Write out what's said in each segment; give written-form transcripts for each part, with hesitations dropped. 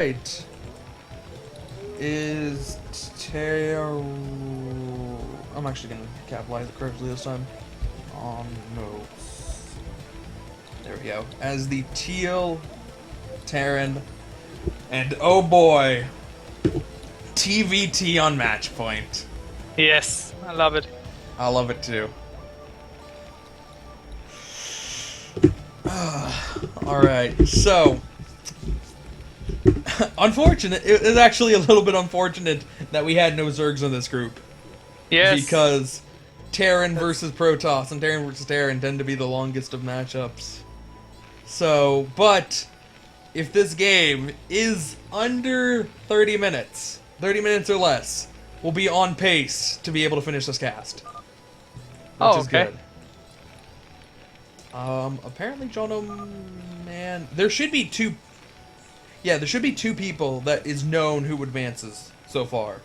Right. Is Ter... I'm actually going to capitalize it correctly this time. No. There we go. As the teal Terran. And oh boy, TVT on match point. Yes, I love it. I love it too. Alright, so unfortunate. It is actually a little bit unfortunate that we had no Zergs in this group. Yes. Because Terran versus Protoss and Terran versus Terran tend to be the longest of matchups. So, but if this game is under 30 minutes or less, we'll be on pace to be able to finish this cast. Which is good. Apparently Jono, man, there should be two. Yeah, there should be two people that is known who advances so far.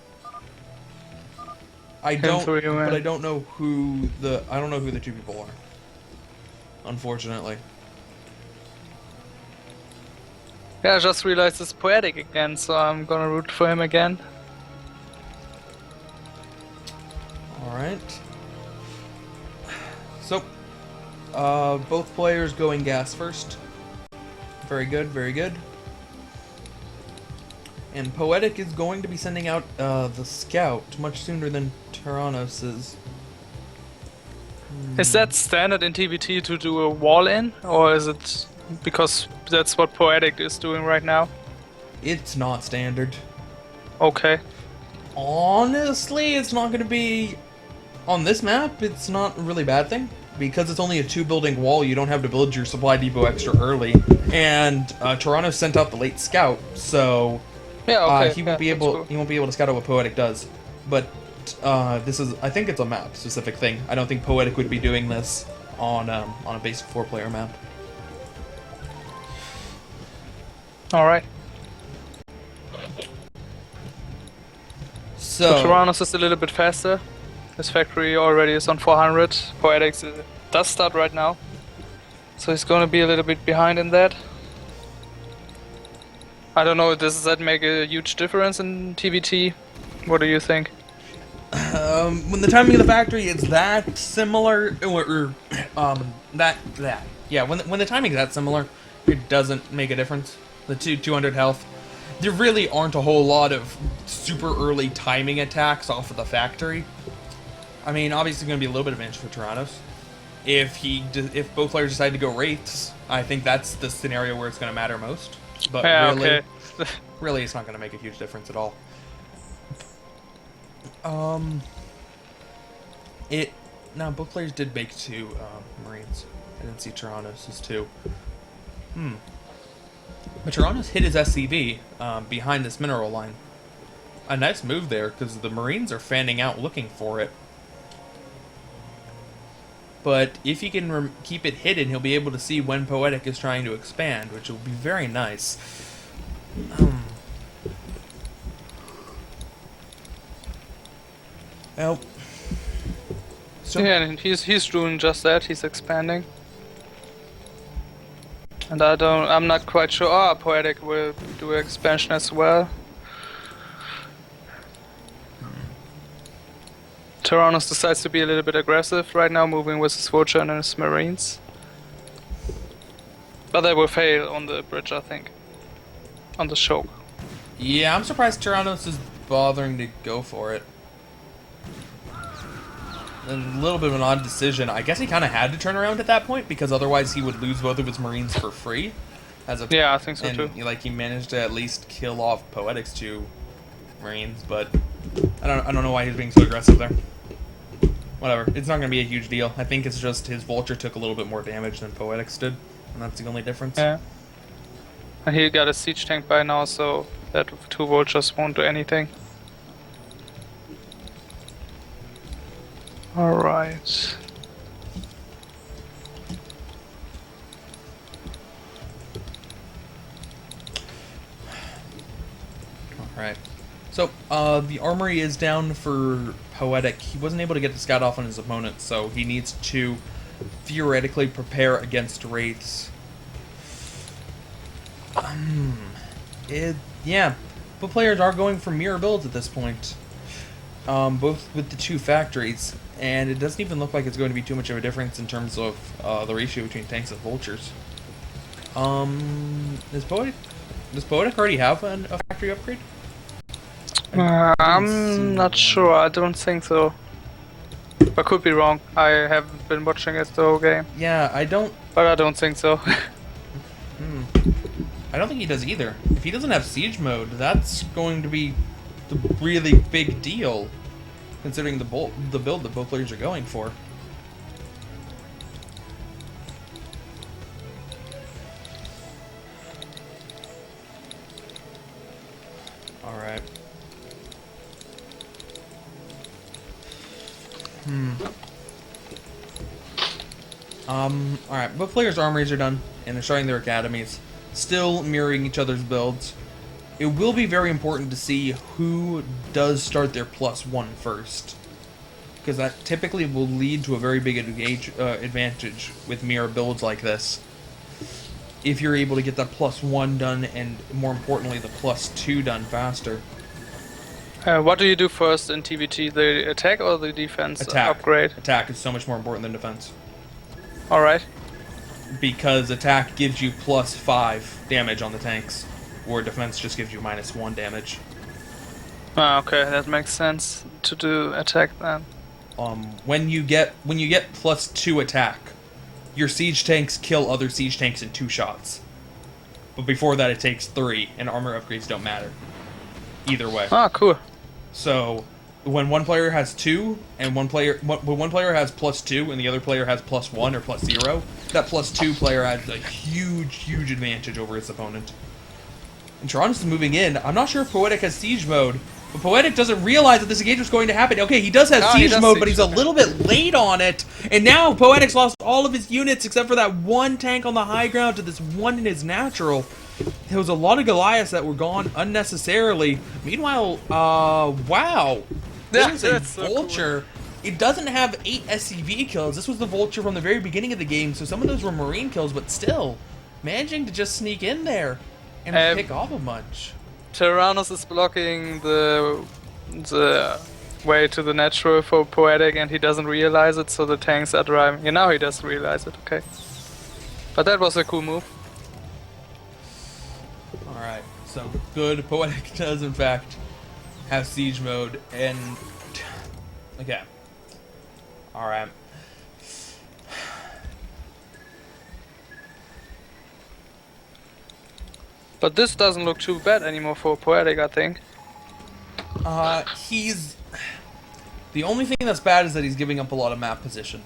But I don't know who the two people are. Unfortunately. Yeah, I just realized it's Poetic again, so I'm gonna root for him again. Alright. So, both players going gas first. Very good, very good. And Poetic is going to be sending out the scout much sooner than TerRanoS is. Is that standard in TBT to do a wall in, or is it because that's what Poetic is doing right now? It's not standard. Okay. Honestly, it's not going to be... On this map, it's not a really bad thing. Because it's only a 2-building wall, you don't have to build your supply depot extra early. And TerRanoS sent out the late scout, so... Yeah, okay. He won't be able to scout out what Poetic does. But this is... I think it's a map-specific thing. I don't think Poetic would be doing this on a basic 4-player map. Alright. So TerRanoS is a little bit faster. His factory already is on 400. Poetic does start right now. So he's gonna be a little bit behind in that. I don't know, does that make a huge difference in TVT? What do you think? When the timing of the factory is that similar, yeah, when the timing is that similar, it doesn't make a difference. The 200 health. There really aren't a whole lot of super early timing attacks off of the factory. I mean, obviously, going to be a little bit of advantage for TerRanoS. If both players decide to go Wraiths, I think that's the scenario where it's going to matter most. But yeah, really, okay. really, it's not going to make a huge difference at all. Now both players did make 2 Marines. I didn't see TerRanoS' 2. But TerRanoS hit his SCV behind this mineral line. A nice move there, because the Marines are fanning out looking for it. But if he can keep it hidden, he'll be able to see when Poetic is trying to expand, which will be very nice. Well, so Yeah, and he's doing just that. He's expanding. And I'm not quite sure. Oh, Poetic will do expansion as well. TerRanoS decides to be a little bit aggressive right now, moving with his Vulture and his Marines. But they will fail on the bridge, I think. On the choke. yeah, I'm surprised TerRanoS is bothering to go for it. A little bit of an odd decision. I guess he kind of had to turn around at that point, because otherwise he would lose both of his Marines for free. Yeah, I think so too. Like, he managed to at least kill off Poetic's 2 Marines, but I don't know why he's being so aggressive there. Whatever, it's not going to be a huge deal. I think it's just his Vulture took a little bit more damage than Poetic's did, and that's the only difference. Yeah. And he got a siege tank by now, so that 2 Vultures won't do anything. Alright. Alright. So, the armory is down for Poetic. He wasn't able to get the scout off on his opponent, so he needs to theoretically prepare against Wraiths. Yeah, but players are going for mirror builds at this point. Both with the two factories, and it doesn't even look like it's going to be too much of a difference in terms of the ratio between tanks and vultures. Does Poetic already have a factory upgrade? I'm not sure. I don't think so. I could be wrong. I haven't been watching it the whole game. Yeah, I don't. But I don't think so. I don't think he does either. If he doesn't have siege mode, that's going to be the really big deal, considering the build that both players are going for. All right. Alright, both players' armories are done, and they're starting their academies. Still mirroring each other's builds. It will be very important to see who does start their +1 first, because that typically will lead to a very big advantage with mirror builds like this. If you're able to get that +1 done, and more importantly, the +2 done faster. What do you do first in TVT? The attack or the defense upgrade? Attack is so much more important than defense. Alright. Because attack gives you +5 damage on the tanks, where defense just gives you -1 damage. Ah, okay, that makes sense to do attack then. When you get +2 attack, your siege tanks kill other siege tanks in 2 shots. But before that, it takes 3, and armor upgrades don't matter. Either way. Ah, cool. So when one player has 2 and when one player has +2 and the other player has +1 or +0, that +2 player has a huge advantage over his opponent. And TerRanoS is moving in. I'm not sure if Poetic has siege mode, but Poetic doesn't realize that this engagement is going to happen. Okay, he does have siege mode, but he's a little bit late on it. And now Poetic's lost all of his units except for that one tank on the high ground to this one in his natural. There was a lot of Goliaths that were gone unnecessarily. Meanwhile, wow. There's a vulture. So cool. It doesn't have 8 SCV kills. This was the vulture from the very beginning of the game, so some of those were marine kills, but still, managing to just sneak in there and pick off a bunch. TerRanoS is blocking the way to the natural for Poetic, and he doesn't realize it, so the tanks are driving. Yeah, now he does realize it, okay. But that was a cool move. Alright, so good. Poetic does, in fact, have siege mode, and... Okay. Alright. But this doesn't look too bad anymore for Poetic, I think. He's... The only thing that's bad is that he's giving up a lot of map position.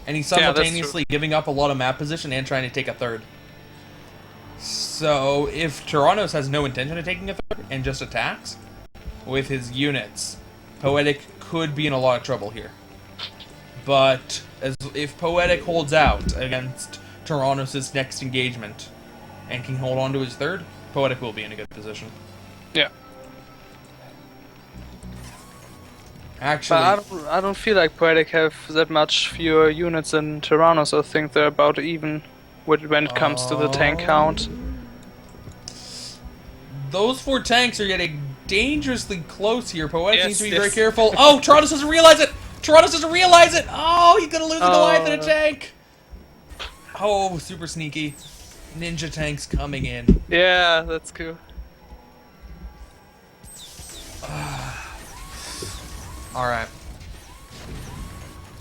And he's simultaneously giving up a lot of map position and trying to take a third. So, if TerRanoS has no intention of taking a third and just attacks with his units, Poetic could be in a lot of trouble here. But if Poetic holds out against TerRanoS' next engagement and can hold on to his third, Poetic will be in a good position. Yeah. Actually, but I don't feel like Poetic have that much fewer units than TerRanoS. I think they're about even when it comes to the tank count. Those 4 tanks are getting dangerously close here. Poetic needs to be very careful. Oh, TerRanoS doesn't realize it! TerRanoS doesn't realize it! Oh, he's gonna lose a Goliath in a tank! Oh, super sneaky. Ninja tanks coming in. Yeah, that's cool. Alright.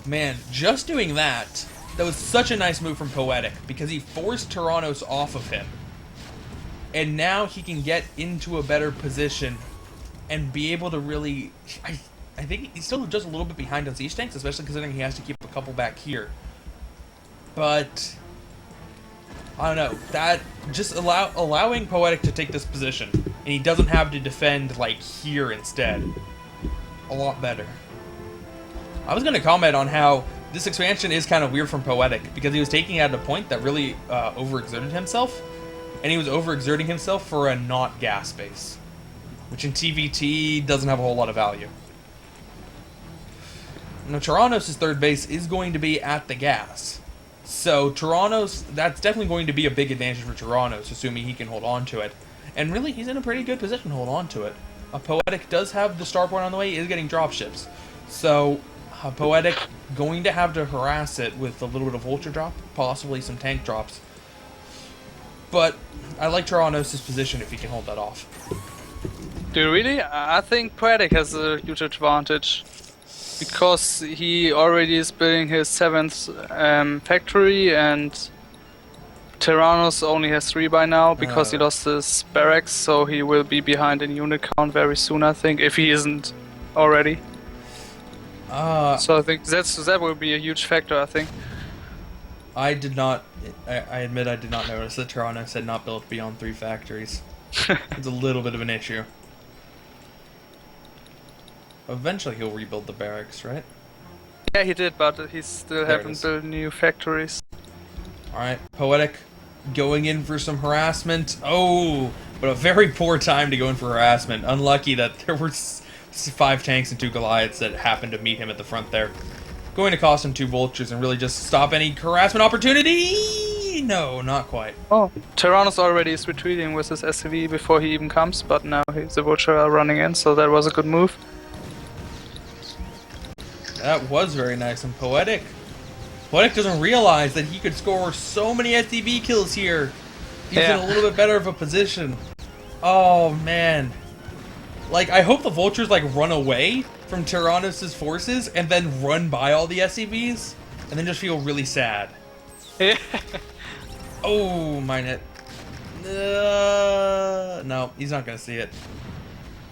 Man, just doing that was such a nice move from Poetic, because he forced TerRanoS off of him. And now he can get into a better position and be able to really... I think he's still just a little bit behind on siege tanks, especially considering he has to keep a couple back here. But... I don't know, that just allowing Poetic to take this position, and he doesn't have to defend like here instead. A lot better. I was gonna comment on how this expansion is kind of weird from Poetic, because he was taking it at a point that really overexerted himself, and he was overexerting himself for a not gas base, which in TVT doesn't have a whole lot of value. Now TerRanoS' third base is going to be at the gas. So TerRanoS, that's definitely going to be a big advantage for TerRanoS, assuming he can hold on to it. And really, he's in a pretty good position to hold on to it. Poetic does have the starport on the way, is getting dropships. So, Poetic going to have to harass it with a little bit of vulture drop, possibly some tank drops. But I like TerRanoS' position if he can hold that off. Do you really? I think Poetic has a huge advantage. Because he already is building his 7th factory, and TerRanoS only has 3 by now because he lost his barracks, so he will be behind in unit count very soon, I think, if he isn't already. So I think that will be a huge factor, I think. I admit I did not notice that TerRanoS had not built beyond 3 factories. It's a little bit of an issue. Eventually he'll rebuild the barracks, right? Yeah, he did, but he still haven't built new factories. Alright, Poetic going in for some harassment. Oh, but a very poor time to go in for harassment. Unlucky that there were 5 tanks and 2 Goliaths that happened to meet him at the front there. Going to cost him 2 vultures and really just stop any harassment opportunity. No, not quite. Oh, TerRanoS already is retreating with his SCV before he even comes, but now the vulture are running in, so that was a good move. That was very nice. And Poetic doesn't realize that he could score so many SCV kills here. He's in a little bit better of a position. Oh, man. Like, I hope the vultures, like, run away from TerRanoS' forces and then run by all the SCVs and then just feel really sad. Yeah. Oh, mine it. No, he's not going to see it.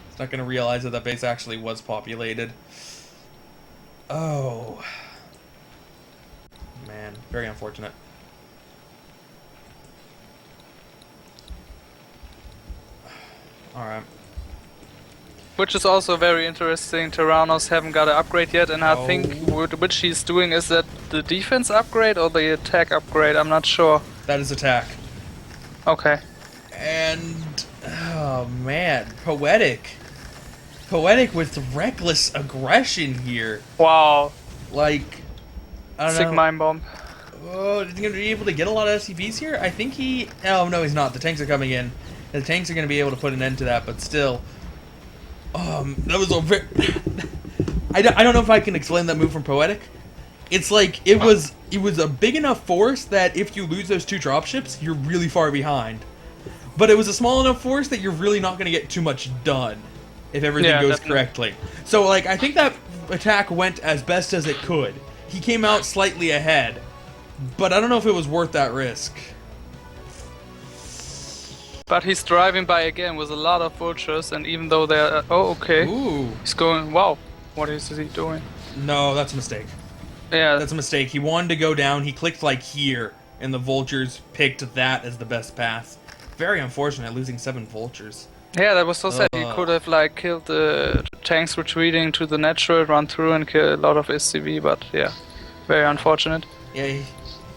He's not going to realize that base actually was populated. Oh. Man, very unfortunate. Alright. Which is also very interesting. TerRanoS haven't got an upgrade yet, and I think which he's doing is that the defense upgrade or the attack upgrade. I'm not sure. That is attack. Okay. And oh man, Poetic with reckless aggression here. Wow. Like, I don't Sick know. mine bomb. Oh, is he gonna be able to get a lot of SCVs here? I think he. Oh no, he's not. The tanks are coming in. The tanks are gonna be able to put an end to that, but still. That was a very... I don't know if I can explain that move from Poetic. It's like, it was a big enough force that if you lose those 2 dropships, you're really far behind. But it was a small enough force that you're really not going to get too much done if everything goes correctly. So, like, I think that attack went as best as it could. He came out slightly ahead, but I don't know if it was worth that risk. But he's driving by again with a lot of vultures, and even though they're... oh, okay. Ooh. He's going... wow. What is he doing? No, that's a mistake. Yeah. That's a mistake. He wanted to go down. He clicked, like, here, and the vultures picked that as the best path. Very unfortunate, losing 7 vultures. Yeah, that was so sad. He could have, like, killed the tanks retreating to the natural, run through and kill a lot of SCV, but yeah. Very unfortunate. Yeah,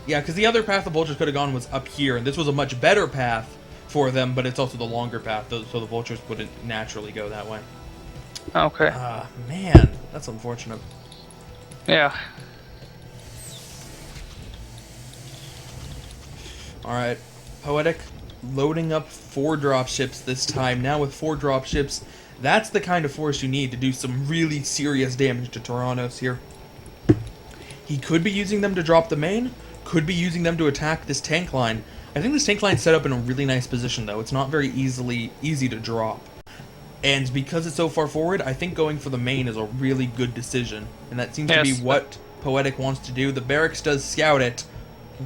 because the other path the vultures could have gone was up here, and this was a much better path for them, but it's also the longer path, so the vultures wouldn't naturally go that way. Okay. Man, that's unfortunate. Yeah. Alright, Poetic loading up 4 dropships this time. Now with 4 dropships, that's the kind of force you need to do some really serious damage to TerRanoS here. He could be using them to drop the main, could be using them to attack this tank line. I think this tank line's set up in a really nice position, though. It's not very easy to drop. And because it's so far forward, I think going for the main is a really good decision. And that seems to be what Poetic wants to do. The barracks does scout it.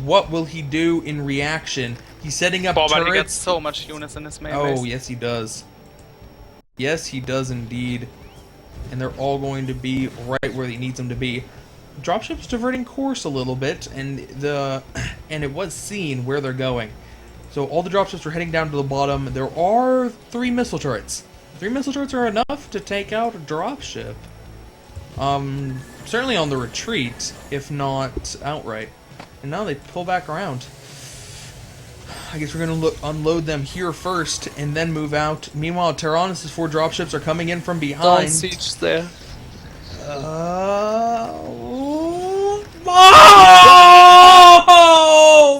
What will he do in reaction? He's setting up turrets. But he gets so much units in his main base. Oh, yes he does. Yes, he does indeed. And they're all going to be right where he needs them to be. Dropship's diverting course a little bit, and it was seen where they're going. So all the dropships are heading down to the bottom. There are 3 missile turrets. 3 missile turrets are enough to take out a dropship. Certainly on the retreat, if not outright. And now they pull back around. I guess we're going to unload them here first, and then move out. Meanwhile, TerRanoS' 4 dropships are coming in from behind. Don't siege there. Oh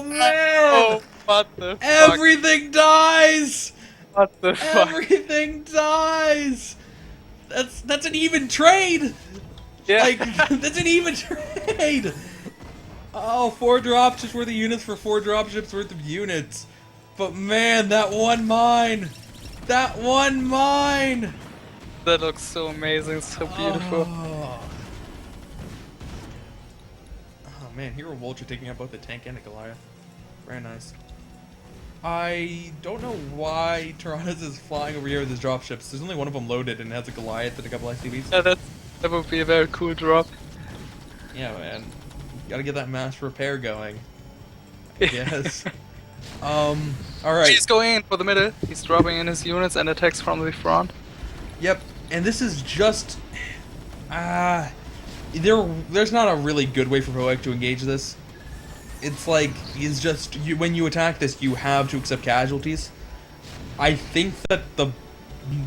man! Oh, what the fuck? Everything dies! What the fuck? Everything dies! That's an even trade! Yeah. Like, that's an even trade! Oh, 4 dropships worth of units for 4 dropships worth of units. But man, that one mine! That one mine! That looks so amazing, so beautiful. Oh man, Hero Vulture taking out both the tank and the Goliath. Very nice. I don't know why TerRanoS is flying over here with his dropships. There's only one of them loaded and it has a Goliath and a couple SCVs. Yeah, that would be a very cool drop. Yeah, man. Gotta get that mass repair going. Yes. Alright. He's going in for the middle. He's dropping in his units and attacks from the front. Yep. And this is just... there's not a really good way for Poetic to engage this. It's like, he's just... when you attack this, you have to accept casualties. I think that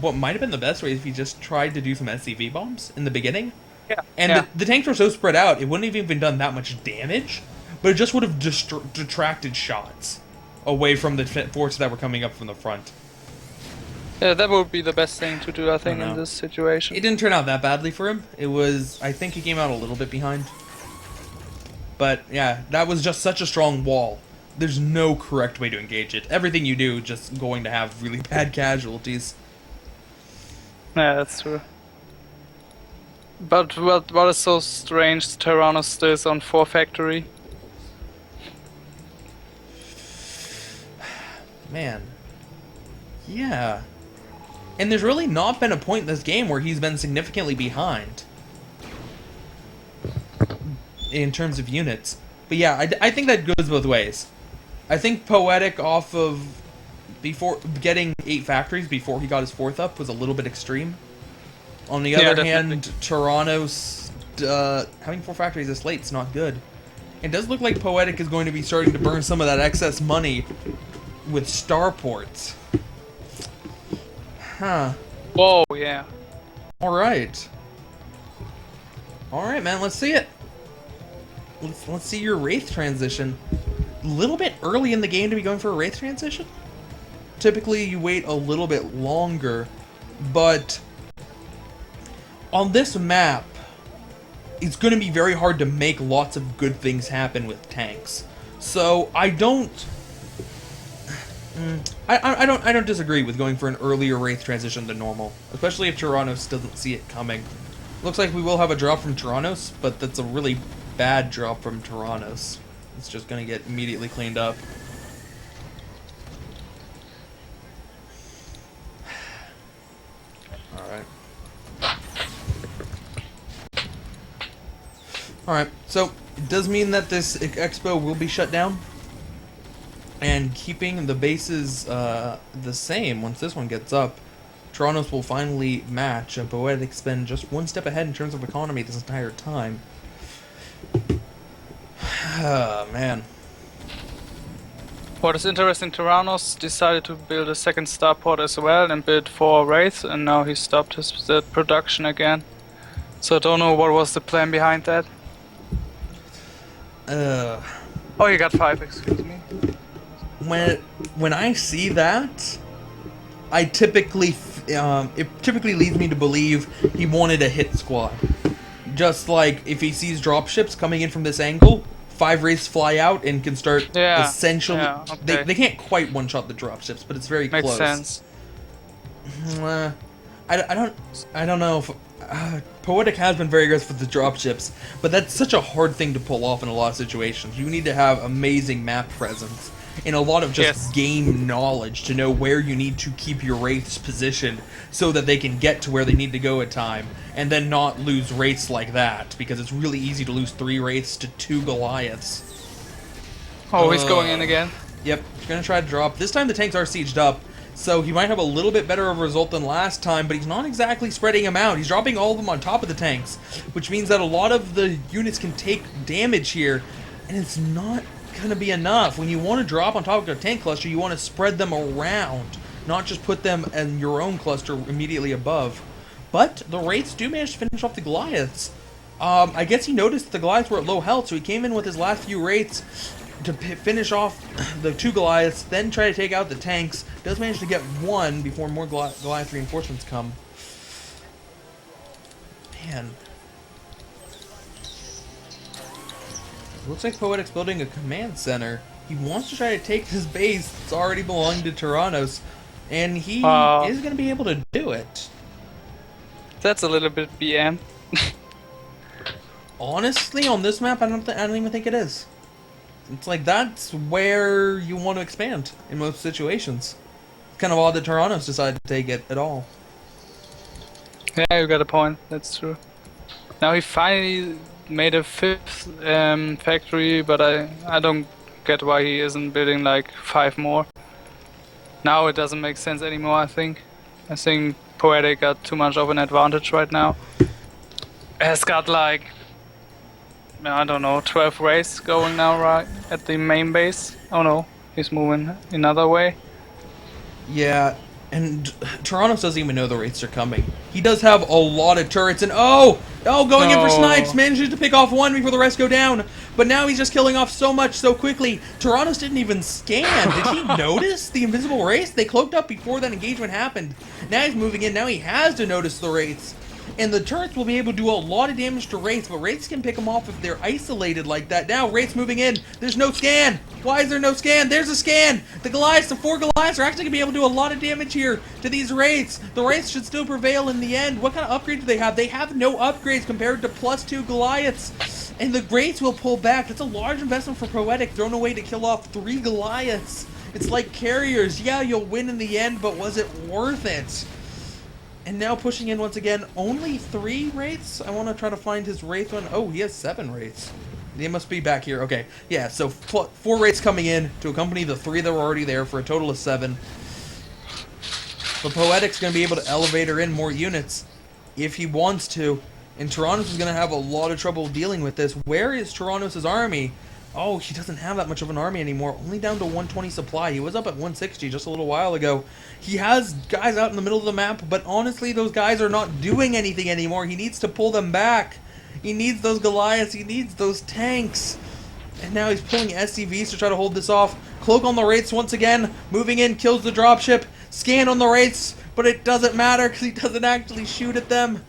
what might have been the best way is if he just tried to do some SCV bombs in the beginning. Yeah. And yeah. the tanks were so spread out, it wouldn't have even done that much damage, but it just would have detracted shots away from the forces that were coming up from the front. Yeah, that would be the best thing to do, I think, in this situation. It didn't turn out that badly for him. It was, I think he came out a little bit behind. But yeah, that was just such a strong wall. There's no correct way to engage it. Everything you do just going to have really bad casualties. Yeah, that's true. But what is so strange, TerRanoS still is on 4 factory. Man. Yeah. And there's really not been a point in this game where he's been significantly behind. In terms of units. But yeah, I think that goes both ways. I think Poetic off of... before getting 8 factories before he got his 4th up was a little bit extreme. On the other hand, TerRanoS having 4 factories this late is not good. It does look like Poetic is going to be starting to burn some of that excess money with starports. Huh. Whoa, yeah. Alright. Alright, man, let's see it. Let's see your Wraith transition. A little bit early in the game to be going for a Wraith transition. Typically, you wait a little bit longer, but on this map, it's going to be very hard to make lots of good things happen with tanks. So I don't disagree with going for an earlier Wraith transition than normal, especially if TerRanoS doesn't see it coming. Looks like we will have a drop from TerRanoS, but that's a really bad drop from TerRanoS. It's just going to get immediately cleaned up. Alright, so it does mean that this expo will be shut down. And keeping the bases the same once this one gets up, TerRanoS will finally match, and Poetic's been just one step ahead in terms of economy this entire time. Man. What is interesting, TerRanoS decided to build a second starport as well and build 4 Wraiths, and now he stopped his production again. So I don't know what was the plan behind that. Oh, you got 5, excuse me. When I see that, I typically it typically leads me to believe he wanted a hit squad. Just like if he sees dropships coming in from this angle, 5 Wraiths fly out and can start essentially. Yeah, okay. They can't quite one shot the dropships, but it's very Makes close. sense. I don't know if Poetic has been very aggressive with the dropships, but that's such a hard thing to pull off in a lot of situations. You need to have amazing map presence and a lot of just game knowledge to know where you need to keep your Wraiths positioned so that they can get to where they need to go at time, and then not lose Wraiths like that, because it's really easy to lose 3 Wraiths to 2 Goliaths. Oh, he's going in again. Yep, he's gonna try to drop. This time the tanks are sieged up, so he might have a little bit better of a result than last time, but he's not exactly spreading them out. He's dropping all of them on top of the tanks, which means that a lot of the units can take damage here, and it's not going to be enough. When you want to drop on top of a tank cluster, you want to spread them around, not just put them in your own cluster immediately above. But the Wraiths do manage to finish off the Goliaths. I guess he noticed the Goliaths were at low health, so he came in with his last few Wraiths, to finish off the 2 Goliaths, then try to take out the tanks. Does manage to get 1 before more Goliath reinforcements come. Man. Looks like Poetic's building a command center. He wants to try to take this base that's already belonging to TerRanoS, and he is going to be able to do it. That's a little bit BM. Honestly, on this map, I don't even think it is. It's like that's where you want to expand in most situations. It's kind of odd that TerRanoS decided to take it at all. Yeah, you got a point. That's true. Now he finally made a 5th factory, but I don't get why he isn't building like 5 more. Now it doesn't make sense anymore. I think Poetic got too much of an advantage right now. Has got like, I don't know, 12 raids going now right at the main base. Oh no, he's moving another way. Yeah, and TerRanoS doesn't even know the raids are coming. He does have a lot of turrets, and going in for snipes, manages to pick off 1 before the rest go down. But now he's just killing off so much so quickly. TerRanoS didn't even scan. Did he notice the invisible wraiths? They cloaked up before that engagement happened. Now he's moving in. Now he has to notice the wraiths. And the turrets will be able to do a lot of damage to wraiths, but wraiths can pick them off if they're isolated like that. Now wraiths moving in. There's no scan. Why is there no scan? There's a scan. The Goliaths, the 4 Goliaths are actually going to be able to do a lot of damage here to these wraiths. The wraiths should still prevail in the end. What kind of upgrade do they have? They have no upgrades compared to +2 Goliaths. And the wraiths will pull back. That's a large investment for Poetic, thrown away to kill off 3 Goliaths. It's like carriers. Yeah, you'll win in the end, but was it worth it? And now pushing in once again, only 3 wraiths? I want to try to find his wraith one. Oh, he has 7 wraiths. They must be back here. Okay, yeah, so 4 wraiths coming in to accompany the 3 that were already there for a total of 7. But Poetic's going to be able to elevate her in more units if he wants to. And TerRanoS is going to have a lot of trouble dealing with this. Where is TerRanoS' army? Oh, he doesn't have that much of an army anymore. Only down to 120 supply. He was up at 160 just a little while ago. He has guys out in the middle of the map, but honestly, those guys are not doing anything anymore. He needs to pull them back. He needs those Goliaths. He needs those tanks. And now he's pulling SCVs to try to hold this off. Cloak on the wraiths once again. Moving in, kills the dropship. Scan on the wraiths, but it doesn't matter because he doesn't actually shoot at them.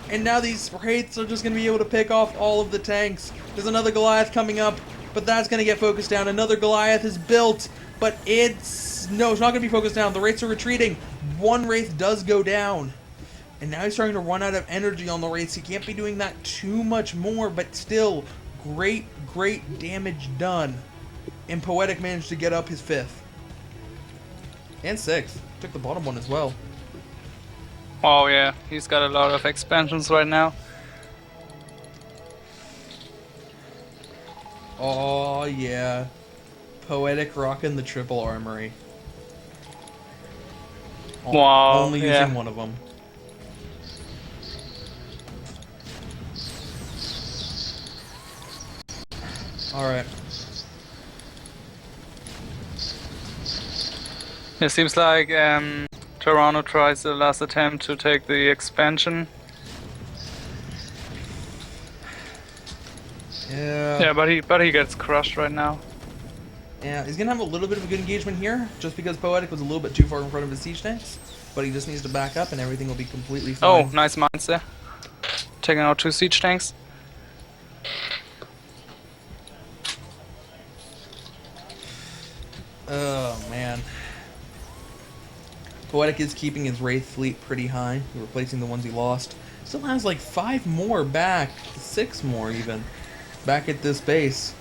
And now these wraiths are just going to be able to pick off all of the tanks. There's another Goliath coming up, but that's going to get focused down. Another Goliath is built, but it's not going to be focused down. The wraiths are retreating. 1 wraith does go down. And now he's starting to run out of energy on the wraiths. He can't be doing that too much more, but still, great damage done. And Poetic managed to get up his 5th. And 6th. Took the bottom one as well. Oh yeah, he's got a lot of expansions right now. Oh yeah. Poetic rocking the triple armory. Wow. Only using one of them. Alright. It seems like TerRanoS tries the last attempt to take the expansion. Yeah. Yeah, but he gets crushed right now. Yeah, he's gonna have a little bit of a good engagement here, just because Poetic was a little bit too far in front of his siege tanks. But he just needs to back up and everything will be completely fine. Oh, nice mines there. Taking out 2 siege tanks. Oh man. Poetic is keeping his Wraith fleet pretty high, replacing the ones he lost. Still has like 5 more back, 6 more even, back at this base.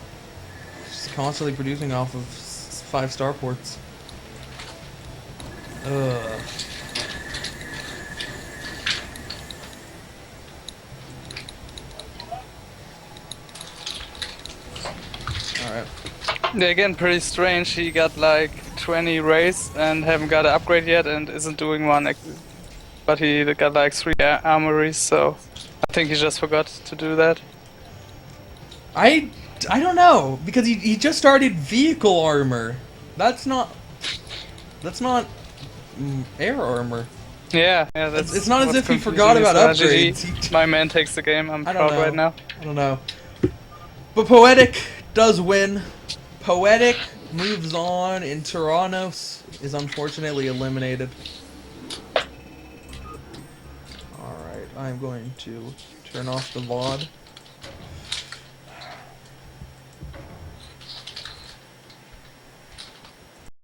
Just constantly producing off of 5 starports. Ugh. Alright. Yeah, again, pretty strange. He got like 20 raids and haven't got an upgrade yet and isn't doing one. But he got like 3 armories, so I think he just forgot to do that. I don't know, because he just started vehicle armor. That's not air armor. Yeah, that's it's not as if he forgot about upgrades. My man takes the game. I'm proud right now. I don't know. But Poetic does win. Poetic moves on, and TerRanoS is unfortunately eliminated. Alright, I'm going to turn off the VOD.